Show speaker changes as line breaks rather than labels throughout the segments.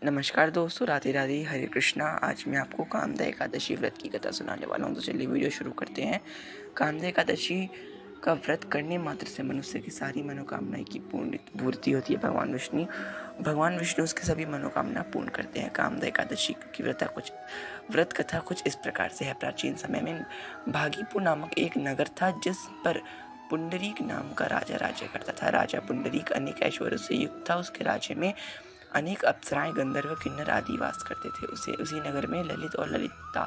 नमस्कार दोस्तों, राधे राधे, हरे कृष्णा। आज मैं आपको कामदा एकादशी व्रत की कथा सुनाने वाला हूँ। तो चलिए वीडियो शुरू करते हैं। कामदा एकादशी का व्रत करने मात्र से मनुष्य की सारी मनोकामनाएं की पूर्ति होती है। भगवान विष्णु उसकी सभी मनोकामना पूर्ण करते हैं। कामदा एकादशी की व्रत कथा कुछ इस प्रकार से है। प्राचीन समय में भागीपुर नामक एक नगर था, जिस पर पुंडरीक नाम का राजा राज्य करता था। राजा पुंडरीक अनेक ऐश्वर्य से युक्त था। उसके राज्य में अनेक अप्सराएं, गंधर्व, किन्नर आदि वास करते थे। उसी नगर में ललित और ललिता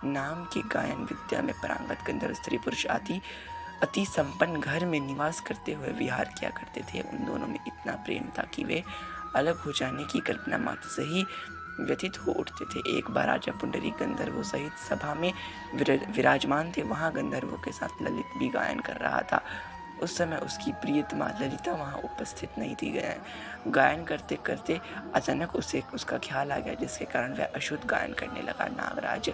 नाम के गायन विद्या में पारंगत गंधर्व स्त्री पुरुष आदि अति संपन्न घर में निवास करते हुए विहार किया करते थे। उन दोनों में इतना प्रेम था कि वे अलग हो जाने की कल्पना मात्र से ही व्यथित हो उठते थे। एक बार राजा पुंडरीक गंधर्वों सहित सभा में विराजमान थे। वहां गंधर्वों के साथ ललित भी गायन कर रहा था। उस समय उसकी प्रियतमा ललिता वहां उपस्थित नहीं थी। गायन करते करते अचानक उसका ख्याल आ गया, जिसके कारण वह अशुद्ध गायन करने लगा। नागराज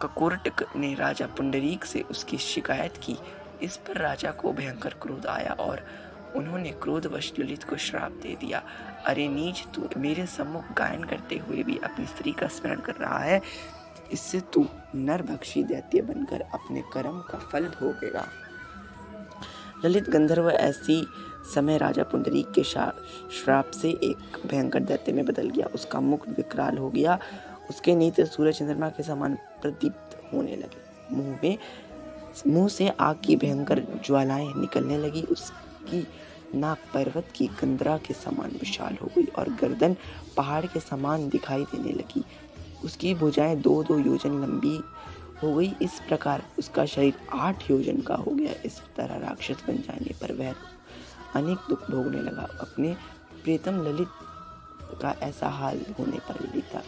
ककुर्टक ने राजा पुंडरीक से उसकी शिकायत की। इस पर राजा को भयंकर क्रोध आया और उन्होंने क्रोधवश ललित को श्राप दे दिया। अरे नीच, तू मेरे सम्मुख गायन करते हुए भी अपनी स्त्री का स्मरण कर रहा है। इससे तू नरभक्षी दैत्य बनकर अपने कर्म का फल भोगेगा। ललित गंधर्व ऐसी समय राजा पुंडरीक के श्राप से एक भयंकर दैत्य में बदल गया। उसका मुख विकराल हो गया। उसके नेत्र सूर्य चंद्रमा के समान प्रदीप्त होने लगे। मुंह से आग की भयंकर ज्वालाएं निकलने लगी। उसकी नाक पर्वत की कंदरा के समान विशाल हो गई और गर्दन पहाड़ के समान दिखाई देने लगी। उसकी भुजाएं 2-2 योजन लंबी हो गई। इस प्रकार उसका शरीर 8 योजन का हो गया। इस तरह राक्षस बन जाने पर वह अनेक दुख भोगने लगा। अपने प्रियतम ललित का ऐसा हाल होने पर ललिता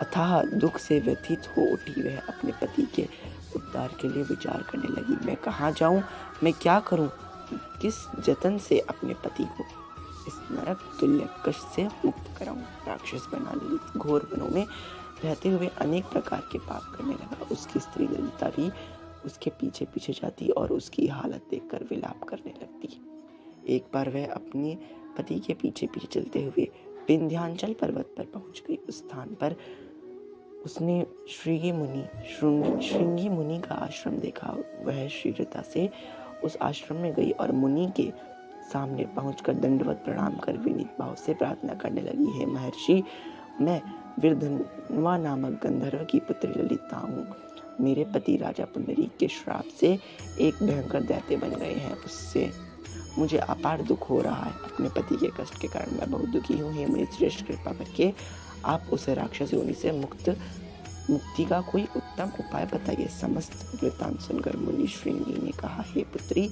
अथाह दुख से व्यथित हो उठी। वह अपने पति के उद्धार के लिए विचार करने लगी। मैं कहाँ जाऊं? मैं क्या करूं? किस जतन से अपने पति को इस नरक तुल्य कष्ट से मुक्त कराऊं? राक्षस बना ललित घोर वनों में रहते हुए अनेक प्रकार के पाप करने लगा। उसकी स्त्री ललिता भी उसके पीछे पीछे जाती और उसकी हालत देखकर विलाप करने लगती। एक बार वह अपने पति के पीछे पीछे चलते हुए विंध्याचल पर्वत पर पहुंच गई। उस स्थान पर उसने श्रृंगी मुनि का आश्रम देखा। वह शीघ्रता से उस आश्रम में गई और मुनि के सामने पहुंचकर दंडवत प्रणाम कर विनीत भाव से प्रार्थना करने लगी। हे महर्षि, मैं विरधन्वा नामक गंधर्व की पुत्री ललिता हूँ। मेरे पति राजा पुंडरीक के श्राप से एक भयंकर दैत्य बन गए हैं। उससे मुझे अपार दुख हो रहा है। अपने पति के कष्ट के कारण मैं बहुत दुखी हूँ। हे मुनि श्रेष्ठ, कृपा करके आप उसे राक्षस योनि से मुक्ति का कोई उत्तम उपाय बताइए। समस्त वृत्तांत सुनकर मुनि श्रृंगी ने कहा, हे पुत्री,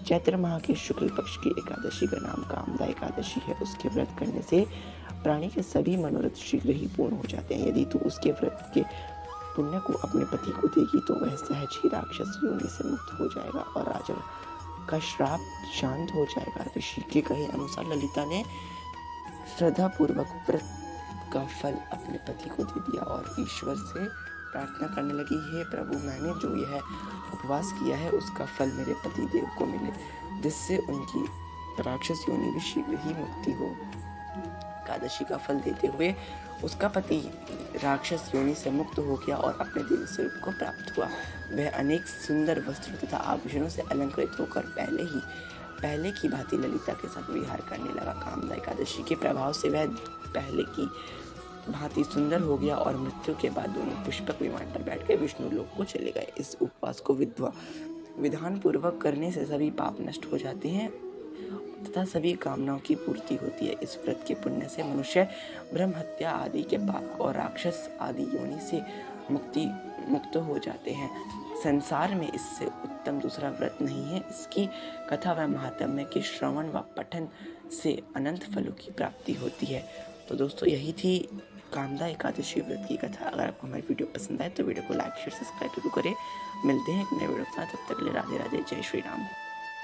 चैत्र माह के शुक्ल पक्ष की एकादशी का नाम कामदा एकादशी है। उसके व्रत करने से प्राणी के सभी मनोरथ शीघ्र ही पूर्ण हो जाते हैं। यदि तू उसके व्रत के पुण्य को अपने पति को देगी तो वह सहज ही राक्षस योनि से मुक्त हो जाएगा और राजा का श्राप शांत हो जाएगा। ऋषि के कहे अनुसार ललिता ने श्रद्धा पूर्वक व्रत का फल अपने पति को दे दिया और ईश्वर से प्रार्थना करने लगी, हे प्रभु, मैंने जो यह उपवास किया है उसका फल मेरे पति देव को मिले, जिससे उनकी राक्षस योनि भी शीघ्र ही मुक्ति हो। एकादशी का फल देते हुए उसका पति राक्षस योनि से मुक्त हो गया और अपने दिव्य स्वरूप को प्राप्त हुआ। वह अनेक सुंदर वस्त्र तथा आभूषणों से अलंकृत होकर पहले की भांति ललिता के साथ विहार करने लगा। कामदा एकादशी के प्रभाव से वह पहले की भांति सुंदर हो गया और मृत्यु के बाद दोनों पुष्पक विमान पर बैठ कर विष्णु लोक को चले गए। इस उपवास को विधान पूर्वक करने से सभी पाप नष्ट हो जाते हैं तथा सभी कामनाओं की पूर्ति होती है। इस व्रत के पुण्य से मनुष्य ब्रह्म हत्या आदि के पाप और राक्षस आदि योनि से मुक्त हो जाते हैं। संसार में इससे उत्तम दूसरा व्रत नहीं है। इसकी कथा व महात्म्य के श्रवण व पठन से अनंत फलों की प्राप्ति होती है। तो दोस्तों, यही थी कामदा एकादशी व्रत की कथा। अगर आपको हमारी वीडियो पसंद आए तो वीडियो को लाइक शेयर सब्सक्राइब जरूर करें। मिलते हैं एक नए वीडियो के साथ। तब तक के लिए राधे राधे, जय श्री राम।